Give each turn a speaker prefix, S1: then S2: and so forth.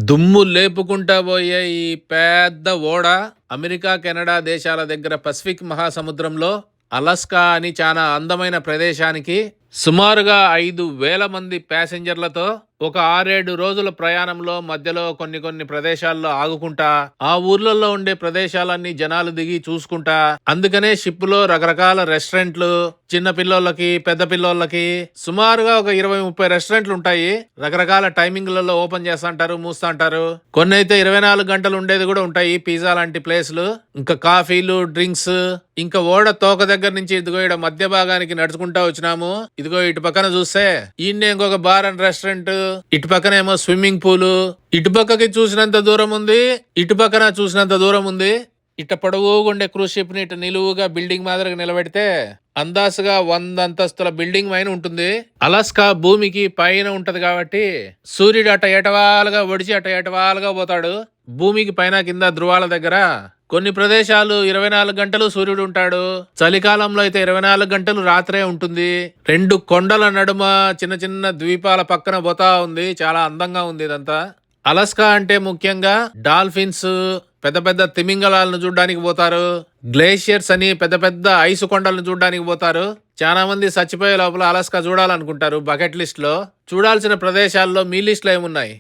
S1: దుమ్ము లేపుకుంటా పోయే ఈ పెద్ద ఓడ అమెరికా, కెనడా దేశాల దగ్గర పసిఫిక్ మహాసముద్రంలో అలస్కా అని చాలా అందమైన ప్రదేశానికి సుమారుగా 5,000 మంది ప్యాసింజర్లతో ఒక 6-7 రోజుల ప్రయాణంలో మధ్యలో కొన్ని ప్రదేశాల్లో ఆగుకుంటా ఆ ఊర్లలో ఉండే ప్రదేశాలన్నీ జనాలు దిగి చూసుకుంటా, అందుకనే షిప్ లో రకరకాల రెస్టారెంట్లు, చిన్న పిల్లోళ్ళకి పెద్ద పిల్లోళ్ళకి సుమారుగా ఒక 20-30 రెస్టారెంట్లు ఉంటాయి. రకరకాల టైమింగ్లలో ఓపెన్ చేస్తుంటారు, మూస్తుంటారు. కొన్ని అయితే 24 గంటలు ఉండేది కూడా ఉంటాయి, పిజ్జా లాంటి ప్లేస్లు. ఇంకా కాఫీలు, డ్రింక్స్. ఇంకా ఓడ తోక దగ్గర నుంచి ఇదిగో ఈడ మధ్య భాగానికి నడుచుకుంటా వచ్చినాము. ఇదిగో ఇటు పక్కన చూస్తే ఈయన ఇంకొక బార్ అండ్ రెస్టారెంట్, ఇటు పక్కనేమో స్విమ్మింగ్ పూల్. ఇటు పక్కకి చూసినంత దూరం ఉంది, ఇటు పక్కన చూసినంత దూరం ఉంది. ఇట పొడవుగుండే క్రూజ్ షిప్ ని ఇటు నిలువుగా బిల్డింగ్ మాదిరిగా నిలబెడితే అందాసుగా 100 అంతస్తుల బిల్డింగ్ పైన ఉంటుంది. అలస్కా భూమికి పైన ఉంటది కాబట్టి సూర్యుడు అట ఎటవాలుగా ఒడిచి అట ఎటవాలుగా పోతాడు. భూమికి పైన కింద ధృవాల దగ్గర కొన్ని ప్రదేశాలు 24 గంటలు సూర్యుడు ఉంటాడు. చలికాలంలో అయితే 24 గంటలు రాత్రే ఉంటుంది. 2 కొండల నడుమ చిన్న చిన్న ద్వీపాల పక్కన పోతా ఉంది. చాలా అందంగా ఉంది ఇదంతా. అలస్కా అంటే ముఖ్యంగా డాల్ఫిన్స్, పెద్ద పెద్ద తిమింగలాలను చూడడానికి పోతారు. గ్లేషియర్స్ అని పెద్ద పెద్ద ఐసు కొండలను చూడడానికి పోతారు. చాలా మంది చచ్చిపోయే లోపల అలస్కా చూడాలనుకుంటారు. బకెట్ లిస్ట్ లో చూడాల్సిన ప్రదేశాల్లో మీ లిస్ట్ లో ఏమున్నాయి?